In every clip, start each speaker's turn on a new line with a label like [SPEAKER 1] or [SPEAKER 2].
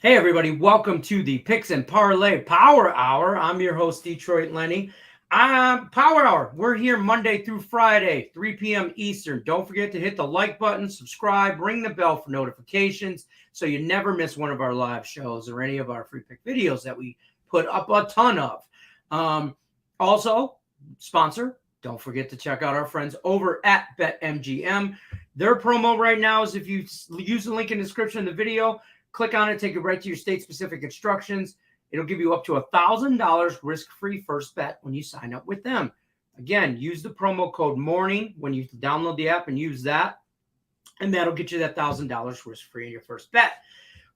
[SPEAKER 1] Hey, everybody. Welcome to the Picks and Parlay Power Hour. I'm your host, Detroit Lenny. Power Hour. We're here Monday through Friday, 3 p.m. Eastern. Don't forget to hit the like button, subscribe, ring the bell for notifications so you never miss one of our live shows or any of our free pick videos that we put up a ton of. Also, sponsor, don't forget to check out our friends over at BetMGM. Their promo right now is if you use the link in the description of the video, click on it, take it right to your state-specific instructions. It'll give you up to $1,000 risk-free first bet when you sign up with them. Again, use the promo code MORNING when you download the app and use that, and that'll get you that $1,000 risk-free in your first bet.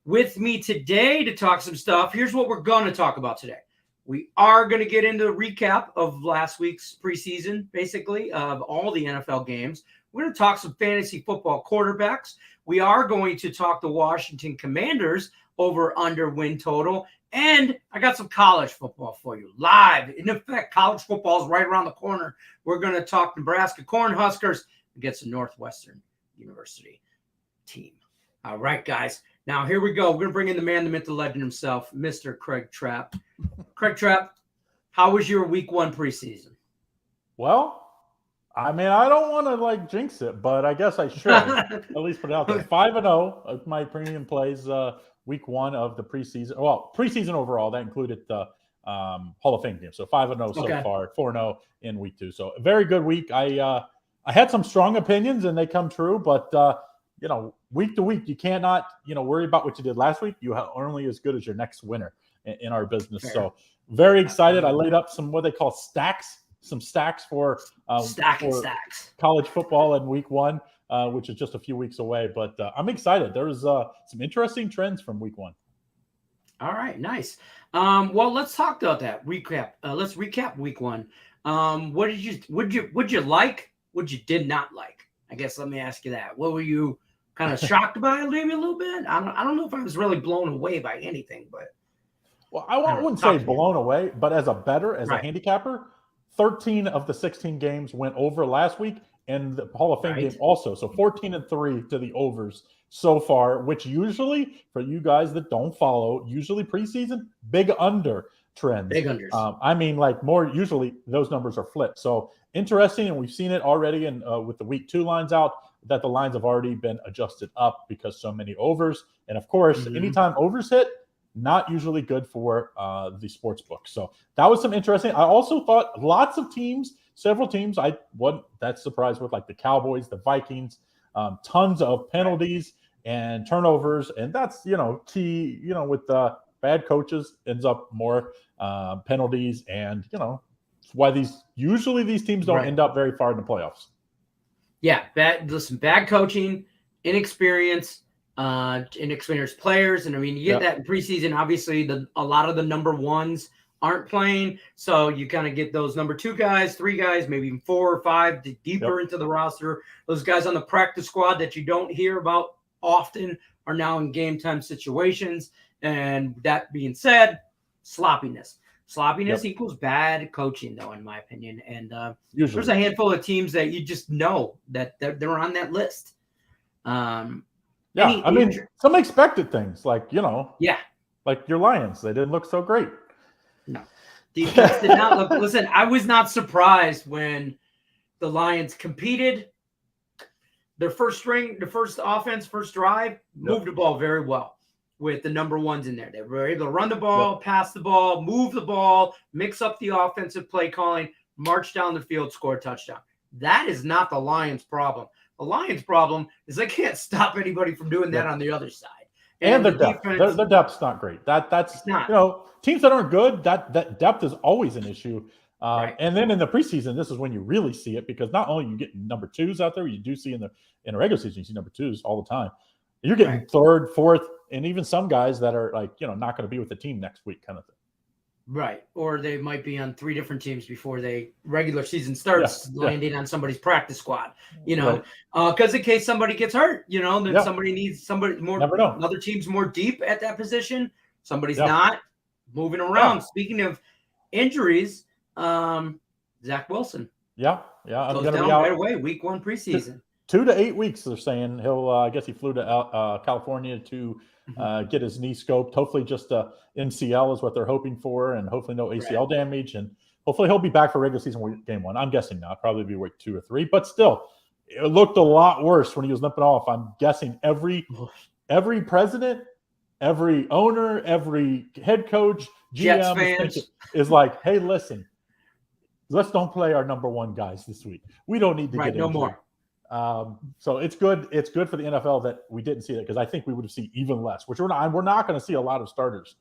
[SPEAKER 1] With me today to talk some stuff, here's what we're going to talk about today. We are going to get into a recap of last week's preseason, basically, of all the NFL games. We're going to talk some fantasy football quarterbacks. We are going to talk the Washington Commanders over under win total. And I got some college football for you live. In effect, college football is right around the corner. We're going to talk Nebraska Cornhuskers against the Northwestern University team. All right, guys. Now, here we go. We're going to bring in the man, the myth, the legend himself, Mr. Craig Trapp. Craig Trapp, how was your week one preseason?
[SPEAKER 2] Well, I mean, I don't want to jinx it, but I guess I should at least put it out there. 5-0 of my premium plays week one of the preseason. Well, preseason overall, that included the Hall of Fame game. So 5-0 so far, 4-0 in week two. So a very good week. I had some strong opinions and they come true, but week to week, you cannot, worry about what you did last week. You are only as good as your next winner in our business. Fair. So very excited. I laid up some what they call stacks. Some stacks for
[SPEAKER 1] stacks
[SPEAKER 2] college football in week one, which is just a few weeks away. But I'm excited. There's some interesting trends from week one.
[SPEAKER 1] All right, nice. Well, let's talk about that recap. Let's recap week one. What did you like? What you did not like? I guess let me ask you that. What were you kind of shocked by? Maybe a little bit. I don't know if I was really blown away by anything, but
[SPEAKER 2] well, I wouldn't say blown away, but as a bettor, as a handicapper. 13 of the 16 games went over last week, and the Hall of Fame game also. So 14-3 to the overs so far, which usually, for you guys that don't follow, usually preseason, big under trends.
[SPEAKER 1] Big unders.
[SPEAKER 2] More usually those numbers are flipped. So interesting, and we've seen it already with the week two lines out, that the lines have already been adjusted up because so many overs. And of course, anytime overs hit, not usually good for the sports book. So that was some interesting. I also thought several teams, I wasn't that surprised with, like the Cowboys, the Vikings, tons of penalties and turnovers. And that's, key, with the bad coaches ends up more penalties. And, it's why these teams don't end up very far in the playoffs.
[SPEAKER 1] Yeah. Bad coaching, inexperienced players. And I mean, you get that in preseason. Obviously, a lot of the number ones aren't playing. So you kind of get those number two guys, three guys, maybe even 4 or 5 deeper into the roster. Those guys on the practice squad that you don't hear about often are now in game time situations. And that being said, sloppiness. Sloppiness equals bad coaching, though, in my opinion. And there's a handful of teams that you just know that they're on that list.
[SPEAKER 2] Some expected things like your Lions. They didn't look so great.
[SPEAKER 1] No, defense did not look. Listen, I was not surprised when the Lions competed. Their first offense, first drive, moved the ball very well with the number ones in there. They were able to run the ball, pass the ball, move the ball, mix up the offensive play calling, march down the field, score a touchdown. That is not the Lions' problem. The Lions' problem is they can't stop anybody from doing that on the other side.
[SPEAKER 2] And their depth. Their depth's not great. That's not. Teams that aren't good, that depth is always an issue. And then in the preseason, this is when you really see it, because not only you get number twos out there, you do see in the regular season, you see number twos all the time. You're getting third, fourth, and even some guys that are not going to be with the team next week kind of thing.
[SPEAKER 1] Right. Or they might be on 3 different teams before the regular season starts, landing on somebody's practice squad, because in case somebody gets hurt, then somebody needs somebody more, another team's more deep at that position. Somebody's not moving around. Speaking of injuries, Zach Wilson.
[SPEAKER 2] I'm
[SPEAKER 1] goes down right away, week one preseason.
[SPEAKER 2] 2 to 8 weeks. They're saying he'll. I guess he flew to California to get his knee scoped. Hopefully, just MCL is what they're hoping for, and hopefully no ACL damage. And hopefully he'll be back for regular season game 1. I'm guessing not. Probably be week 2 or 3. But still, it looked a lot worse when he was limping off. I'm guessing every president, every owner, every head coach, GM is like, hey, listen, let's don't play our number 1 guys this week. We don't need to get
[SPEAKER 1] no
[SPEAKER 2] injured.
[SPEAKER 1] more.
[SPEAKER 2] So it's good. It's good for the NFL that we didn't see that, because I think we would have seen even less. Which we're not going to see a lot of starters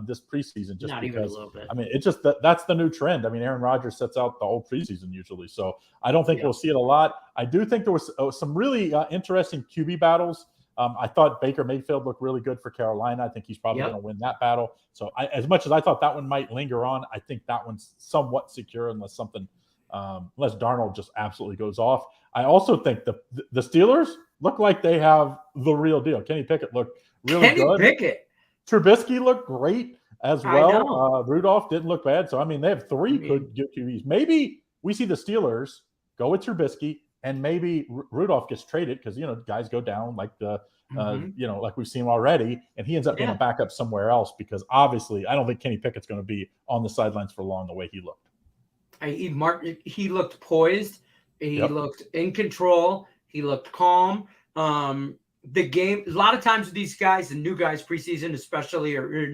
[SPEAKER 2] this preseason, just
[SPEAKER 1] not
[SPEAKER 2] because.
[SPEAKER 1] Even a little bit.
[SPEAKER 2] I mean, it's just that's the new trend. I mean, Aaron Rodgers sets out the whole preseason usually, so I don't think we'll see it a lot. I do think there was some really interesting QB battles. I thought Baker Mayfield looked really good for Carolina. I think he's probably going to win that battle. So as much as I thought that one might linger on, I think that one's somewhat secure unless Darnold just absolutely goes off. I also think the Steelers look like they have the real deal. Kenny Pickett looked really good.
[SPEAKER 1] Kenny Pickett.
[SPEAKER 2] Trubisky looked great as well. Rudolph didn't look bad. So, I mean, they have 3 good QBs. Maybe we see the Steelers go with Trubisky, and maybe Rudolph gets traded because, guys go down like like we've seen already, and he ends up being a backup somewhere else, because obviously I don't think Kenny Pickett's going to be on the sidelines for long the way he looked.
[SPEAKER 1] He looked poised. He looked in control. He looked calm. The game, a lot of times with these guys, the new guys preseason especially, or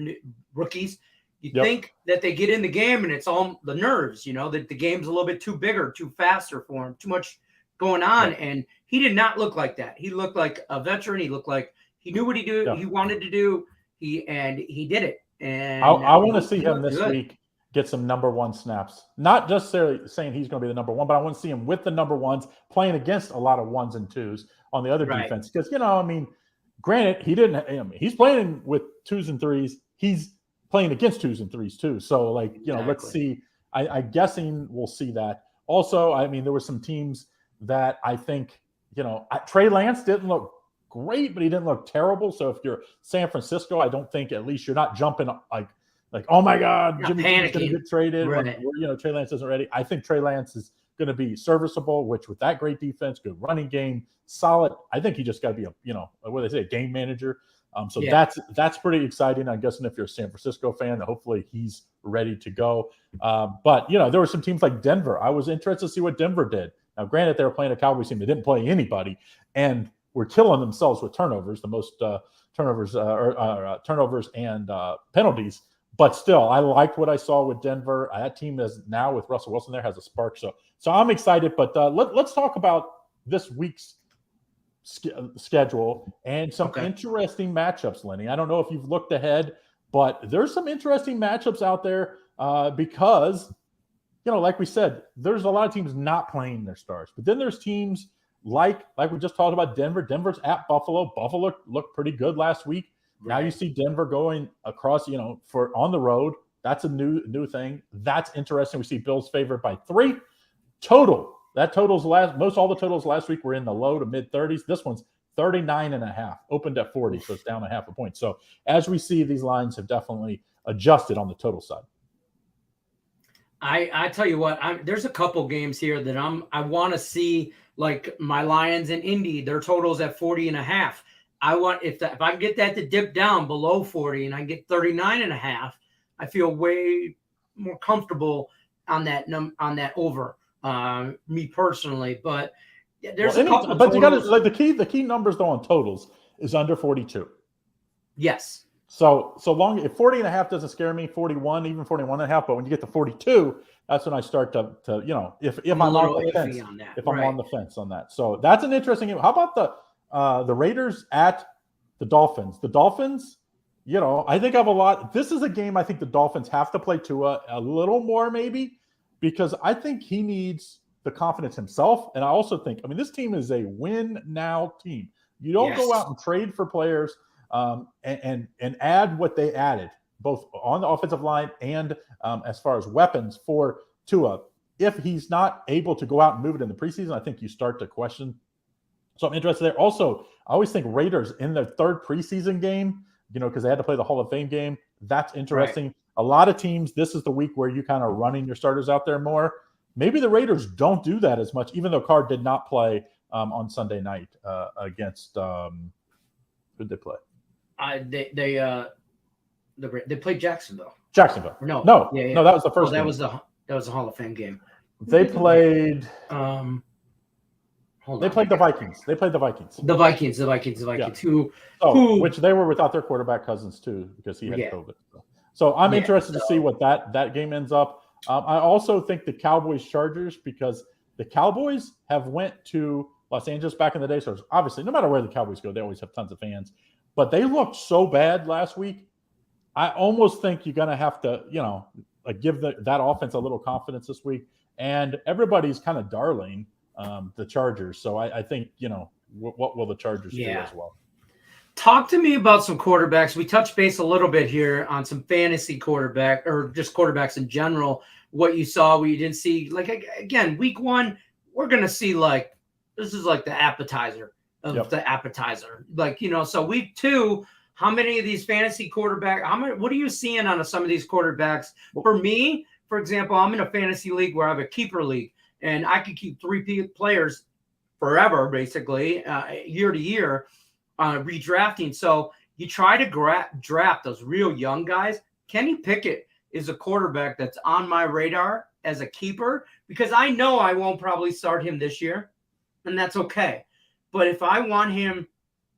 [SPEAKER 1] rookies, you think that they get in the game and it's all the nerves, that the game's a little bit too big or too faster for him, too much going on. And he did not look like that. He looked like a veteran. He looked like he knew what he wanted to do. He did it. And
[SPEAKER 2] I want to see him this week get some number 1 snaps. Not just saying he's going to be the number 1, but I want to see him with the number 1s playing against a lot of 1s and 2s on the other defense. Because, granted, he's playing with 2s and 3s. He's playing against 2s and 3s too. So, let's see. I'm guessing we'll see that. Also, I mean, there were some teams that I think, Trey Lance didn't look great, but he didn't look terrible. So if you're San Francisco, I don't think, at least you're not jumping like, oh my God, Jimmy G's going to get traded when Trey Lance isn't ready. I think Trey Lance is going to be serviceable, which with that great defense, good running game, solid. I think he just got to be a game manager. So that's pretty exciting. I'm guessing if you're a San Francisco fan, that hopefully he's ready to go. But there were some teams like Denver. I was interested to see what Denver did. Now, granted, they were playing a Cowboys team that didn't play anybody, and were killing themselves with turnovers, the most turnovers and penalties. But still, I liked what I saw with Denver. That team is now, with Russell Wilson there, has a spark. So I'm excited. But let's talk about this week's schedule and some interesting matchups, Lenny. I don't know if you've looked ahead, but there's some interesting matchups out there because, like we said, there's a lot of teams not playing their stars. But then there's teams like we just talked about Denver. Denver's at Buffalo. Buffalo looked pretty good last week. Now you see Denver going across, for on the road. That's a new thing. That's interesting. We see Bills favored by 3 total. That total's all the totals last week were in the low to mid 30s. This one's 39.5, opened at 40, so it's down 0.5 point. So as we see, these lines have definitely adjusted on the total side.
[SPEAKER 1] I tell you what, there's a couple games here that I want to see, like my Lions and Indy. Their totals at 40.5. I want if I can get that to dip down below 40 and I get 39.5, I feel way more comfortable on that over. Me personally, but there's a couple.
[SPEAKER 2] But you got to the key numbers though on totals is under 42.
[SPEAKER 1] Yes.
[SPEAKER 2] So long if 40.5 doesn't scare me, 41, even 41.5. But when you get to 42, that's when I start to if I'm on the fence, I'm on the fence on that. So that's an interesting game. How about the Raiders at the Dolphins? The Dolphins, I think I have a lot. This is a game I think the Dolphins have to play Tua a little more maybe, because I think he needs the confidence himself. And I also think, this team is a win now team. You don't go out and trade for players and add what they added, both on the offensive line and as far as weapons for Tua. If he's not able to go out and move it in the preseason, I think you start to question. So I'm interested there. Also, I always think Raiders in their 3rd preseason game, because they had to play the Hall of Fame game. That's interesting. Right. A lot of teams, this is the week where you kind of running your starters out there more. Maybe the Raiders don't do that as much, even though Carr did not play on Sunday night against who'd they play?
[SPEAKER 1] They played Jacksonville.
[SPEAKER 2] Jacksonville.
[SPEAKER 1] No,
[SPEAKER 2] no,
[SPEAKER 1] yeah.
[SPEAKER 2] No, that was the first.
[SPEAKER 1] That
[SPEAKER 2] game.
[SPEAKER 1] That was a Hall of Fame game.
[SPEAKER 2] They played.
[SPEAKER 1] Hold
[SPEAKER 2] they
[SPEAKER 1] on.
[SPEAKER 2] played the Vikings. They played the Vikings.
[SPEAKER 1] The Vikings.
[SPEAKER 2] Yeah. Which they were without their quarterback Cousins too, because he had COVID. So I'm interested to see what that game ends up. I also think the Cowboys Chargers, because the Cowboys have went to Los Angeles back in the day. So obviously, no matter where the Cowboys go, they always have tons of fans. But they looked so bad last week. I almost think you're going to have to, give that offense a little confidence this week. And everybody's kind of darling the Chargers. So I think, what will the Chargers do as well?
[SPEAKER 1] Talk to me about some quarterbacks. We touched base a little bit here on some fantasy quarterback or just quarterbacks in general. What you saw, what you didn't see. Like, again, week 1, we're going to see this is like the appetizer of the appetizer. So week 2, how many of these fantasy quarterbacks, what are you seeing on some of these quarterbacks? For me, for example, I'm in a fantasy league where I have a keeper league, and I can keep 3 players forever, basically, year to year, redrafting. So you try to draft those real young guys. Kenny Pickett is a quarterback that's on my radar as a keeper, because I know I won't probably start him this year, and that's okay. But if I want him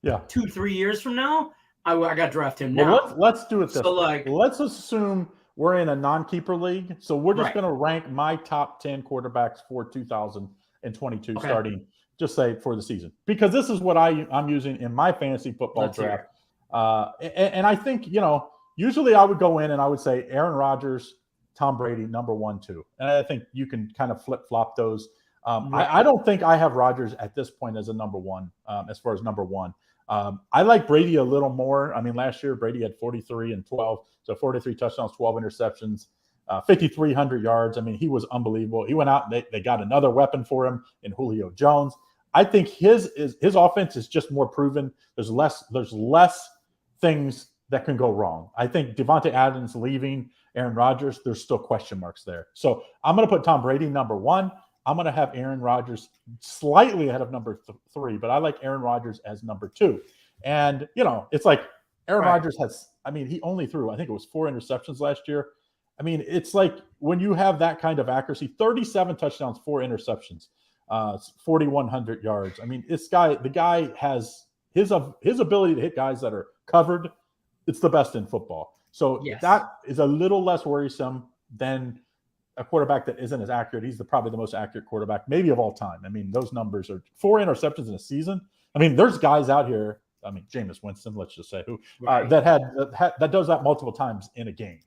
[SPEAKER 1] 2-3 years from now, I got to draft him now.
[SPEAKER 2] Well, let's do it this way. Let's assume we're in a non-keeper league. So we're just going to rank my top 10 quarterbacks for 2022 starting, just say, for the season. Because this is what I'm using in my fantasy football draft. And I think, usually I would go in and I would say Aaron Rodgers, Tom Brady, number 1, 2. And I think you can kind of flip-flop those. I don't think I have Rodgers at this point as a number 1, as far as number 1. I like Brady a little more. I mean, last year Brady had 43 and 12, so 43 touchdowns, 12 interceptions, 5,300 yards. I mean, he was unbelievable. He went out and they got another weapon for him in Julio Jones. I think his offense is just more proven. There's less things that can go wrong. I think Devontae Adams leaving, Aaron Rodgers, there's still question marks there. So I'm going to put Tom Brady number 1. I'm going to have Aaron Rodgers slightly ahead of number 3, but I like Aaron Rodgers as number 2. And, it's like Aaron Rodgers he only threw, I think it was 4 interceptions last year. I mean, it's like when you have that kind of accuracy, 37 touchdowns, 4 interceptions, 4,100 yards. I mean, the guy has his ability to hit guys that are covered. It's the best in football. So that is a little less worrisome than a quarterback that isn't as accurate. He's probably the most accurate quarterback, maybe of all time. I mean, those numbers are 4 interceptions in a season. I mean, there's guys out here. I mean, Jameis Winston, let's just say, who that does that multiple times in a game.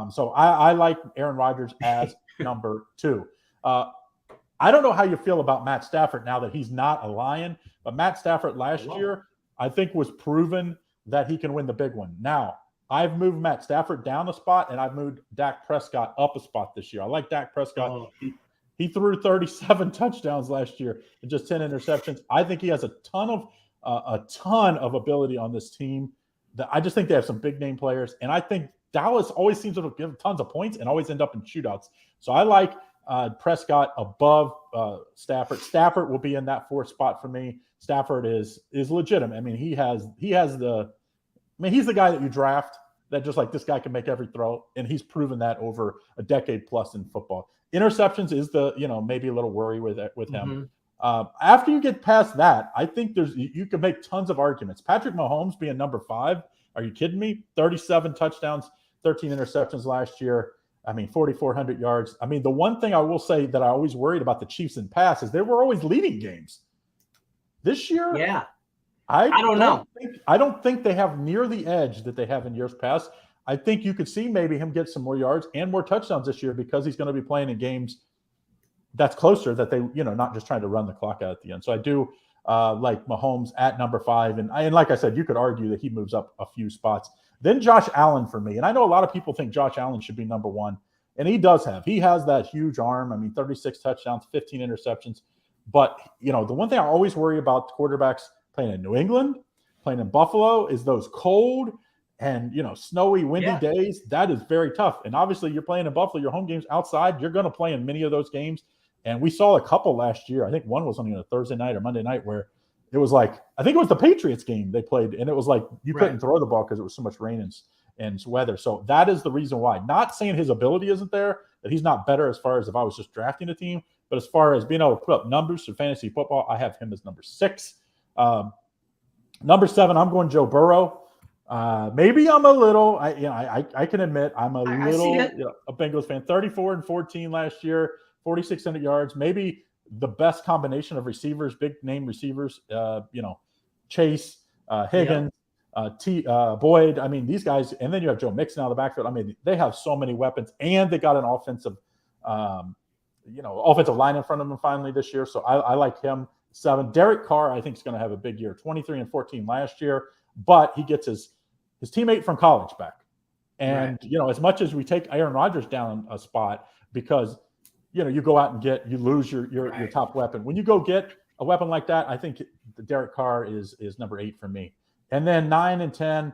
[SPEAKER 2] So I like Aaron Rodgers as number 2. I don't know how you feel about Matt Stafford now that he's not a Lion, but Matt Stafford last year, I think, was proven that he can win the big one. Now, I've moved Matt Stafford down a spot, and I've moved Dak Prescott up a spot this year. I like Dak Prescott. He threw 37 touchdowns last year and just 10 interceptions. I think he has a ton of ability on this team. I just think they have some big name players, and I think Dallas always seems to give tons of points and always end up in shootouts. So I like Prescott above Stafford. Stafford will be in that 4th spot for me. Stafford is legitimate. I mean, he's the guy that you draft that just like this guy can make every throw, and he's proven that over a decade plus in football. Interceptions is maybe a little worry with him. After you get past that, I think you can make tons of arguments. Patrick Mahomes being number 5, are you kidding me? 37 touchdowns, 13 interceptions last year. I mean, 4,400 yards. I mean, the one thing I will say that I always worried about the Chiefs in pass is they were always leading games. This year, I don't know. I don't think they have near the edge that they have in years past. I think you could see maybe him get some more yards and more touchdowns this year because he's going to be playing in games that's closer, that they, not just trying to run the clock out at the end. So I do like Mahomes at number 5. And like I said, you could argue that he moves up a few spots. Then Josh Allen for me. And I know a lot of people think Josh Allen should be number 1. And he has that huge arm. I mean, 36 touchdowns, 15 interceptions. But, the one thing I always worry about quarterbacks playing in New England, playing in Buffalo, is those cold and, snowy, windy days. That is very tough. And obviously you're playing in Buffalo, your home games outside, you're going to play in many of those games. And we saw a couple last year. I think one was on a Thursday night or Monday night where it was like, I think it was the Patriots game they played, and it was like you couldn't throw the ball because it was so much rain and weather. So that is the reason why. Not saying his ability isn't there, that he's not better as far as if I was just drafting a team, but as far as being able to put up numbers for fantasy football, I have him as number 6. Number 7, I'm going Joe Burrow. Maybe I'm a little, I can admit I'm a little a Bengals fan. 34-14 last year, 4,600 yards. Maybe the best combination of receivers, big name receivers. Chase, Higgins, Boyd. I mean, these guys, and then you have Joe Mixon out of the backfield. I mean, they have so many weapons, and they got an offensive line in front of them finally this year. So I like him. 7. Derek Carr, I think, is going to have a big year. 23-14 last year, but he gets his teammate from college back. And, as much as we take Aaron Rodgers down a spot because, you go out and you lose your top weapon. When you go get a weapon like that, I think the Derek Carr is number 8 for me. And then 9 and 10,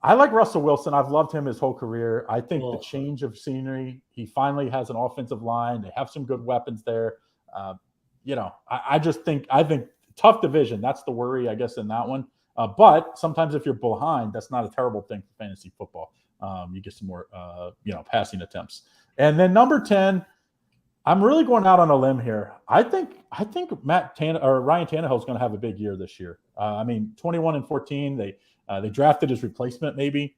[SPEAKER 2] I like Russell Wilson. I've loved him his whole career. I think the change of scenery, he finally has an offensive line. They have some good weapons there. I think tough division. That's the worry, I guess, in that one. But sometimes if you're behind, that's not a terrible thing for fantasy football. You get some more, passing attempts. And then number 10, I'm really going out on a limb here. I think Ryan Tannehill is going to have a big year this year. 21-14. They drafted his replacement, maybe.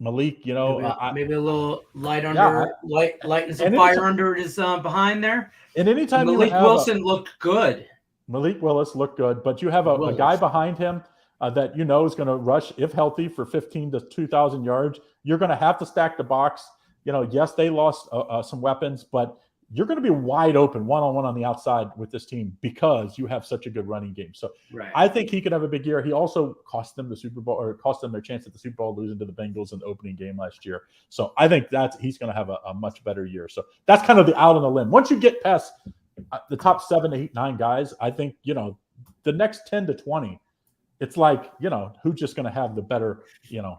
[SPEAKER 2] Malik, maybe
[SPEAKER 1] a little light and some fire under his behind there.
[SPEAKER 2] And anytime
[SPEAKER 1] Malik Wilson looked good.
[SPEAKER 2] Malik Willis looked good, but you have a guy behind him that is going to rush, if healthy, for 15 to 2,000 yards. You're going to have to stack the box. Yes, they lost some weapons, but you're going to be wide open one-on-one on the outside with this team because you have such a good running game. So I think he could have a big year. He also cost them the Super Bowl, or cost them their chance at the Super Bowl, losing to the Bengals in the opening game last year. So I think he's going to have a much better year. So that's kind of the out on the limb. Once you get past the top 7, 8, 9 guys, I think, the next 10 to 20, it's like, who's just going to have the better,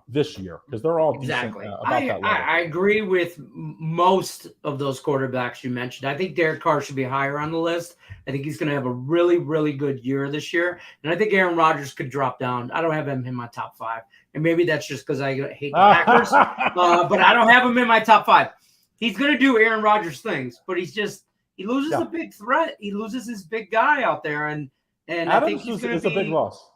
[SPEAKER 2] this year, because they're all decent, about that level.
[SPEAKER 1] I agree with most of those quarterbacks you mentioned. I think Derek Carr should be higher on the list. I think he's going to have a really, really good year this year. And I think Aaron Rodgers could drop down. I don't have him in my top 5. And maybe that's just because I hate the Packers. But I don't have him in my top 5. He's going to do Aaron Rodgers things, but he loses a big threat. He loses his big guy out there. And
[SPEAKER 2] Adams
[SPEAKER 1] I think he's
[SPEAKER 2] a big loss.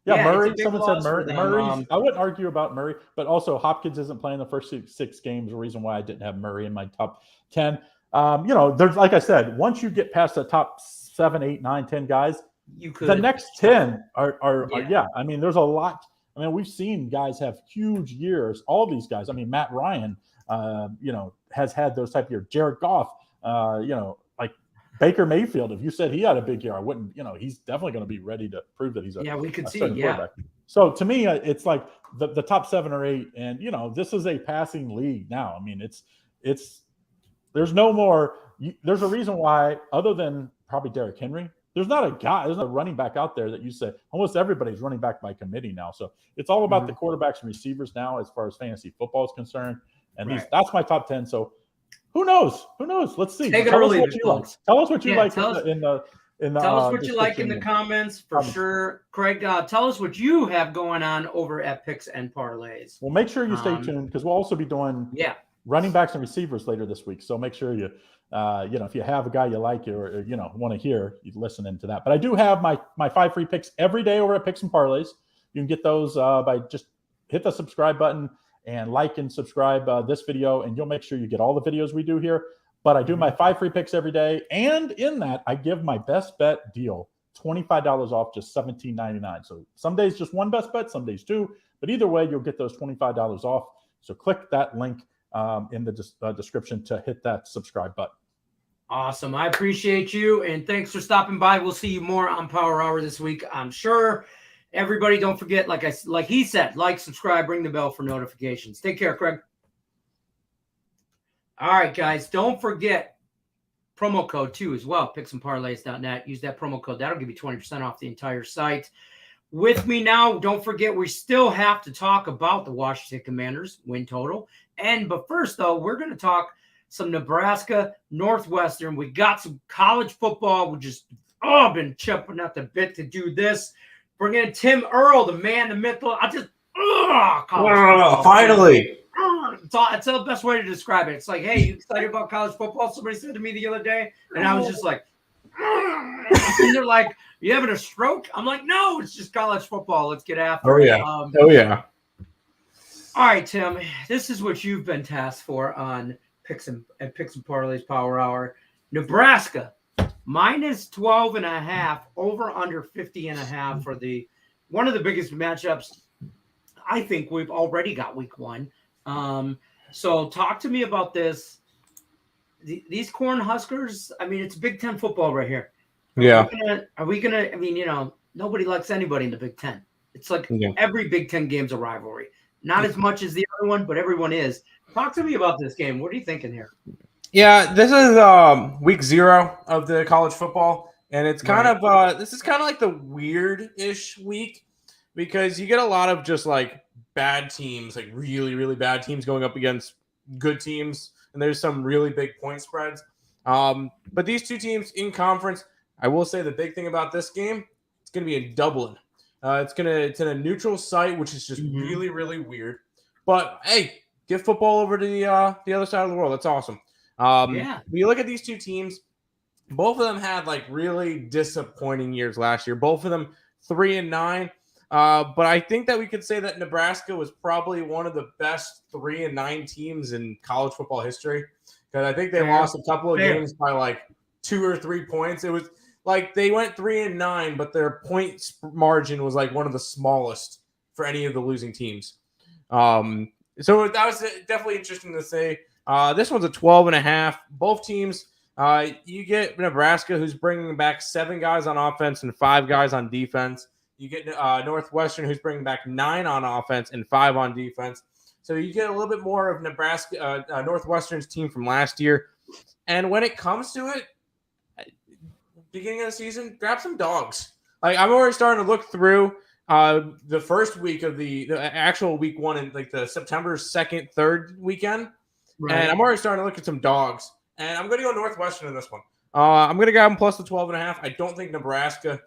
[SPEAKER 2] Yeah, Murray. Someone said Murray. I wouldn't argue about Murray, but also Hopkins isn't playing the first 6 games. The reason why I didn't have Murray in my top 10. There's, like I said, once you get past the top 7, 8, 9, 10 guys, the next 10 are there's a lot. We've seen guys have huge years. All these guys. Matt Ryan, has had those type of years. Jared Goff, like Baker Mayfield, if you said he had a big year, I wouldn't, he's definitely going to be ready to prove that he's
[SPEAKER 1] we could see,
[SPEAKER 2] quarterback. So to me, it's like the top 7 or 8, and this is a passing league now. It's there's no more. There's a reason why, other than probably Derrick Henry, there's not a running back out there that you say almost everybody's running back by committee now. So it's all about the quarterbacks and receivers now, as far as fantasy football is concerned. And that's my top 10. So who knows? Let's see.
[SPEAKER 1] Take it early.
[SPEAKER 2] Tell us what you like
[SPEAKER 1] tell us what you like in the comments for sure. Craig, tell us what you have going on over at Picks and Parlays.
[SPEAKER 2] Well, make sure you stay tuned, because we'll also be doing running backs and receivers later this week. So make sure you, if you have a guy you like or want to hear, you listen into that. But I do have my 5 free picks every day over at Picks and Parlays. You can get those by just hit the subscribe button and like and subscribe this video, and you'll make sure you get all the videos we do here. But I do my 5 free picks every day, and in that, I give my best bet deal, $25 off, just $17.99. So some days just 1 best bet, some days 2, but either way, you'll get those $25 off. So click that link in the description to hit that subscribe button.
[SPEAKER 1] Awesome. I appreciate you, and thanks for stopping by. We'll see you more on Power Hour this week, I'm sure. Everybody, don't forget, like he said, like, subscribe, ring the bell for notifications. Take care, Craig. All right, guys, don't forget promo code too as well, picksandparlays.net. Use that promo code. That'll give you 20% off the entire site. With me now, don't forget, we still have to talk about the Washington Commanders win total. But first, though, we're going to talk some Nebraska Northwestern. We got some college football. We just been chomping at the bit to do this. Bring in Tim Earl, the man, the myth.
[SPEAKER 3] Finally.
[SPEAKER 1] It's the best way to describe it. It's like, hey, you excited about college football? Somebody said to me the other day, and I was just like, and they're like, you having a stroke? I'm like, no, it's just college football. Let's get after it.
[SPEAKER 3] Oh, yeah.
[SPEAKER 1] All right, Tim, this is what you've been tasked for on Picks and Parlays Power Hour. Nebraska, minus 12.5, over under 50.5 for one of the biggest matchups. I think we've already got week 1. So talk to me about this. These Cornhuskers, I mean, it's Big Ten football right here. Are we gonna? I mean, nobody likes anybody in the Big Ten. It's like every Big Ten game's a rivalry. Not as much as the other one, but everyone is. Talk to me about this game. What are you thinking here?
[SPEAKER 3] Yeah, this is week 0 of the college football, and it's kind of this is kind of like the weird-ish week because you get a lot of just like bad teams, like really, really bad teams going up against good teams, and there's some really big point spreads. But these two teams in conference, I will say the big thing about this game, it's going to be in Dublin. It's in a neutral site, which is just really, really weird. But hey, get football over to the other side of the world. That's awesome. When you look at these two teams, both of them had like really disappointing years last year. Both of them 3-9. But I think that we could say that Nebraska was probably one of the best 3-9 teams in college football history because I think they lost a couple of games by like 2 or 3 points. It was like they went 3-9, but their points margin was like one of the smallest for any of the losing teams. So that was definitely interesting to say. This one's a 12.5. Both teams, you get Nebraska, who's bringing back 7 guys on offense and 5 guys on defense. You get Northwestern, who's bringing back 9 on offense and 5 on defense. So you get a little bit more of Nebraska, Northwestern's team from last year. And when it comes to it, beginning of the season, grab some dogs. Like I'm already starting to look through the first week of the actual week 1 and like the September 2nd, 3rd weekend. Right. And I'm already starting to look at some dogs. And I'm going to go Northwestern in this one. I'm going to grab them plus the 12.5. I don't think Nebraska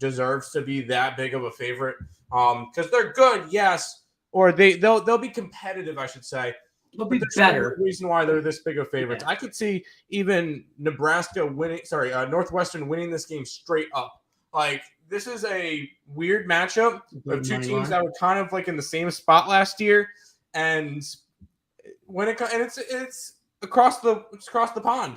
[SPEAKER 3] deserves to be that big of a favorite because they're good, yes, or they'll be competitive, I should say.
[SPEAKER 1] They'll be better.
[SPEAKER 3] No reason why they're this big of favorites. I could see even Northwestern winning this game straight up. Like this is a weird matchup of two teams that were kind of like in the same spot last year, and when it's across the pond,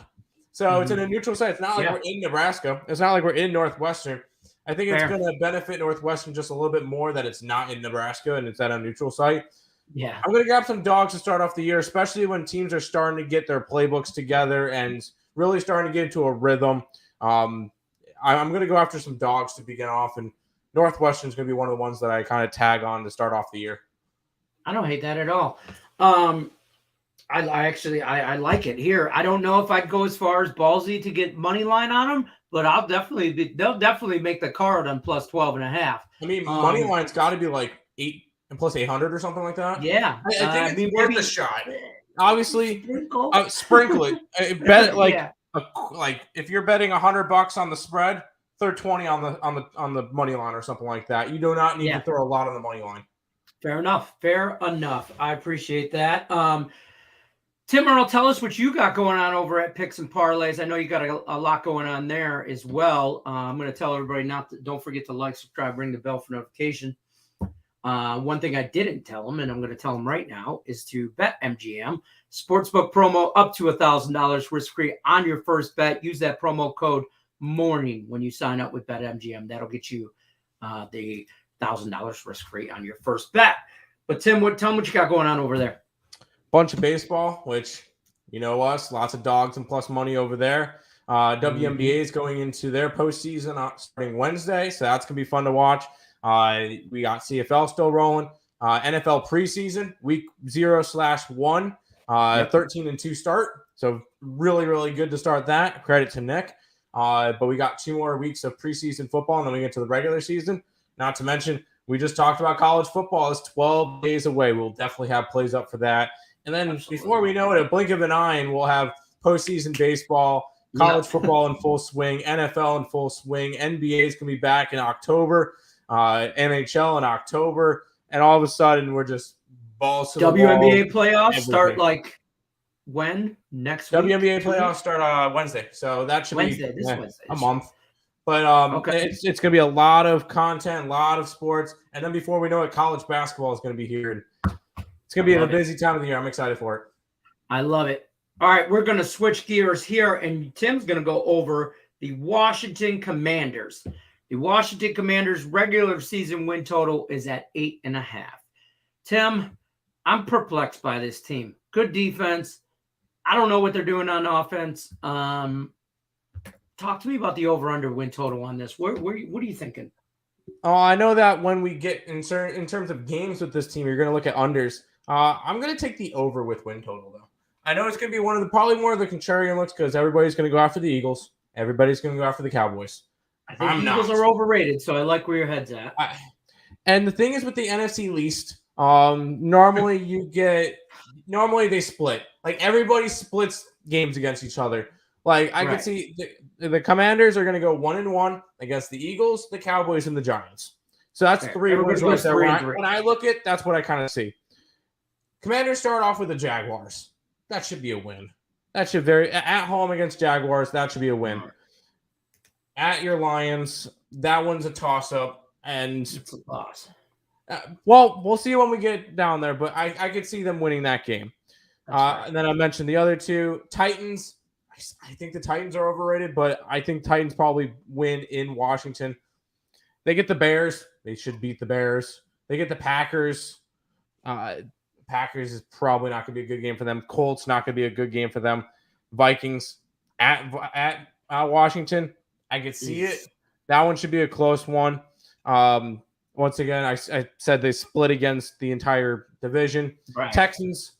[SPEAKER 3] so it's in a neutral site. It's not like we're in Nebraska. It's not like we're in Northwestern. I think it's going to benefit Northwestern just a little bit more that it's not in Nebraska and it's at a neutral site.
[SPEAKER 1] Yeah.
[SPEAKER 3] I'm going to grab some dogs to start off the year, especially when teams are starting to get their playbooks together and really starting to get into a rhythm. I'm going to go after some dogs to begin off, and Northwestern is going to be one of the ones that I kind of tag on to start off the year.
[SPEAKER 1] I don't hate that at all. I like it here. I don't know if I'd go as far as ballsy to get money line on them, but they'll definitely make the card on plus 12.5.
[SPEAKER 3] I mean, money line's got to be like 8 and plus 800 or something like that.
[SPEAKER 1] Yeah,
[SPEAKER 3] I think it's worth a shot. Obviously, sprinkle it. Bet like if you're betting $100 on the spread, throw 20 on the money line or something like that. You do not need to throw a lot on the money line.
[SPEAKER 1] Fair enough. I appreciate that. Tim Earl, tell us what you got going on over at Picks and Parlays. I know you got a lot going on there as well. I'm going to tell everybody don't forget to like, subscribe, ring the bell for notification. One thing I didn't tell them, and I'm going to tell them right now, is to bet MGM. Sportsbook promo up to $1,000 risk-free on your first bet. Use that promo code MORNING when you sign up with BetMGM. That'll get you the $1,000 risk-free on your first bet. But Tim, tell them what you got going on over there.
[SPEAKER 3] Bunch of baseball, which you know us, lots of dogs and plus money over there. WNBA is going into their postseason starting Wednesday, so that's going to be fun to watch. We got CFL still rolling. NFL preseason, week 0/1, 13-2 start. So really, really good to start that. Credit to Nick. But we got 2 more weeks of preseason football, and then we get to the regular season. Not to mention, we just talked about college football is 12 days away. We'll definitely have plays up for that. And then before we know it, a blink of an eye, and we'll have postseason baseball, college football in full swing, NFL in full swing, NBA is going to be back in October, NHL in October, and all of a sudden we're just balls to the
[SPEAKER 1] WNBA
[SPEAKER 3] wall.
[SPEAKER 1] playoffs start like when? Next week?
[SPEAKER 3] WNBA playoffs start Wednesday, so that should be a month. But it's going to be a lot of content, a lot of sports, and then before we know it, college basketball is going to be here. It's going to be a busy time of the year. I'm excited for it.
[SPEAKER 1] I love it. All right, we're going to switch gears here, and Tim's going to go over the Washington Commanders. The Washington Commanders' regular season win total is at 8.5. Tim, I'm perplexed by this team. Good defense. I don't know what they're doing on offense. Talk to me about the over-under win total on this. What are you thinking?
[SPEAKER 3] Oh, I know that when we get in terms of games with this team, you're going to look at unders. I'm going to take the over with win total, though. I know it's going to be probably more of the contrarian looks because everybody's going to go after the Eagles. Everybody's going to go after the Cowboys.
[SPEAKER 1] I think the Eagles are overrated, so I like where your head's at.
[SPEAKER 3] And the thing is with the NFC least, normally they split. Like everybody splits games against each other. Like I could see the Commanders are going to go 1-1 against the Eagles, the Cowboys, and the Giants. So that's 3 wins right there. When I look at, that's what I kind of see. Commanders start off with the Jaguars. That should be a win. That should at home against Jaguars. That should be a win. At your Lions, that one's a toss-up, and
[SPEAKER 1] it's a loss.
[SPEAKER 3] Well, we'll see when we get down there, but I could see them winning that game. And then I mentioned the other two. Titans, I think the Titans are overrated, but I think Titans probably win in Washington. They get the Bears. They should beat the Bears. They get the Packers. Packers is probably not going to be a good game for them. Colts, not going to be a good game for them. Vikings at Washington, I could see it. That one should be a close one. Once again, I said they split against the entire division. Right. Texans,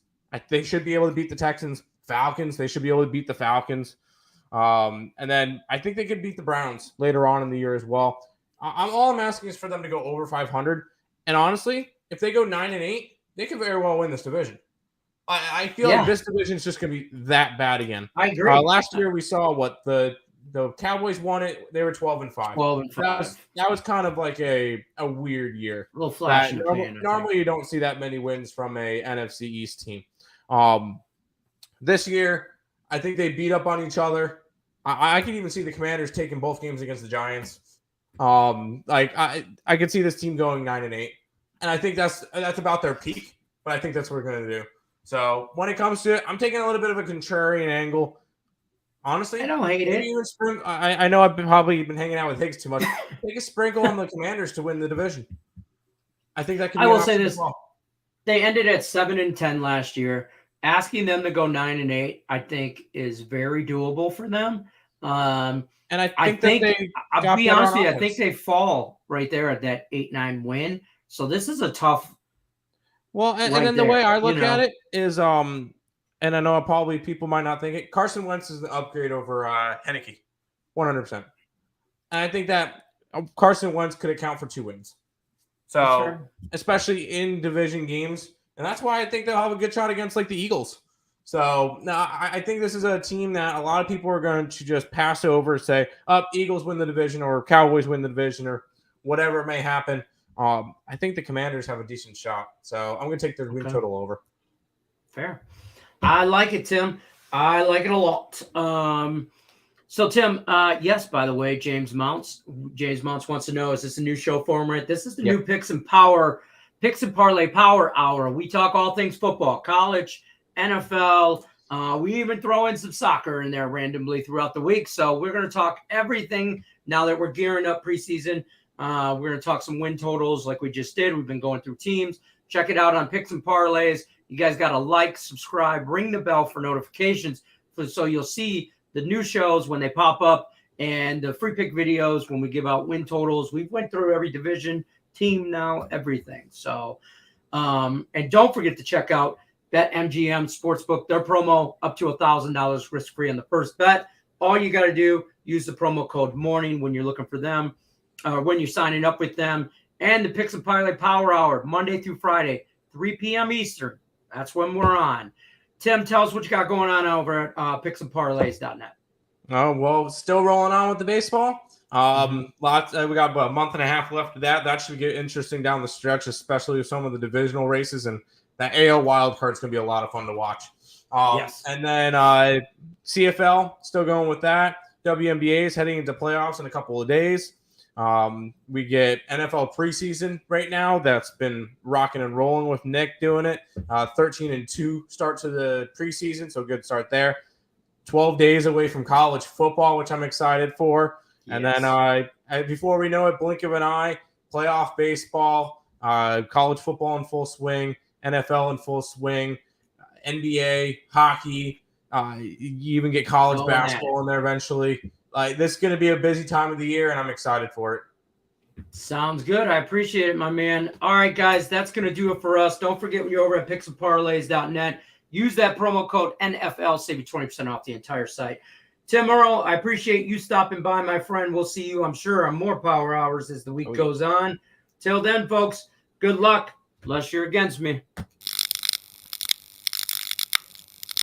[SPEAKER 3] they should be able to beat the Texans. Falcons, they should be able to beat the Falcons. And then I think they could beat the Browns later on in the year as well. All I'm asking is for them to go over 500. And honestly, if they go 9-8, they could very well win this division. I feel like this division is just going to be that bad again.
[SPEAKER 1] I agree.
[SPEAKER 3] Last year we saw what the Cowboys won it. They were 12-5.
[SPEAKER 1] 12-5.
[SPEAKER 3] That was kind of like a weird year.
[SPEAKER 1] A little flash.
[SPEAKER 3] Normally you don't see that many wins from a NFC East team. This year, I think they beat up on each other. I can even see the Commanders taking both games against the Giants. I could see this team going 9-8, and I think that's about their peak. But I think that's what we're going to do. So when it comes to it, I'm taking a little bit of a contrarian angle. Honestly,
[SPEAKER 1] I don't hate it.
[SPEAKER 3] I know I've probably been hanging out with Higgs too much. Take a sprinkle on the Commanders to win the division. I think that can be.
[SPEAKER 1] I will say this: they ended at 7-10 last year. Asking them to go 9-8, I think, is very doable for them. And I think I'll be honest with you, I think they fall right there at that 8-9 win. So this is a tough.
[SPEAKER 3] Well, and then the way I look at it is, and I know probably people might not think it. Carson Wentz is the upgrade over Heineke, 100%. And I think that Carson Wentz could account for 2 wins. So, especially in division games. And that's why I think they'll have a good shot against like the Eagles. So I think this is a team that a lot of people are going to just pass over, say, Eagles win the division or Cowboys win the division or whatever may happen. I think the Commanders have a decent shot. So I'm going to take their win total over.
[SPEAKER 1] Fair. I like it, Tim. I like it a lot. So, Tim, yes, by the way, James Mounts wants to know, is this a new show format? This is the new Picks and Parlay Power Hour. We talk all things football, college, NFL. We even throw in some soccer in there randomly throughout the week. So we're going to talk everything now that we're gearing up preseason. We're going to talk some win totals like we just did. We've been going through teams. Check it out on Picks and Parlays. You guys got to like, subscribe, ring the bell for notifications so you'll see the new shows when they pop up and the free pick videos when we give out win totals. We've went through every division, team now, everything. So, and don't forget to check out BetMGM Sportsbook, their promo up to $1,000 risk-free on the first bet. All you got to do, use the promo code MORNING when you're looking for them, when you're signing up with them. And the Picks and Parlay Power Hour, Monday through Friday, 3 p.m. Eastern, That's when we're on. Tim, tell us what you got going on over at picksandparlays.net.
[SPEAKER 3] Oh, well, still rolling on with the baseball. We got about a month and a half left of that. That should get interesting down the stretch, especially with some of the divisional races. And that AL wild card is going to be a lot of fun to watch.
[SPEAKER 1] Yes.
[SPEAKER 3] And then CFL, still going with that. WNBA is heading into playoffs in a couple of days. We get NFL preseason right now. That's been rocking and rolling with Nick doing it. 13-2 start to the preseason, so good start there. 12 days away from college football, which I'm excited for. And then before we know it, blink of an eye, playoff baseball, college football in full swing, NFL in full swing, NBA, hockey. You even get college basketball in there eventually. This is going to be a busy time of the year, and I'm excited for it.
[SPEAKER 1] Sounds good. I appreciate it, my man. All right, guys, that's going to do it for us. Don't forget, when you're over at picksandparlays.net, use that promo code NFL, save you 20% off the entire site. Tim Earl, I appreciate you stopping by, my friend. We'll see you, I'm sure, on more Power Hours as the week goes on. Till then, folks, good luck, unless you're against me.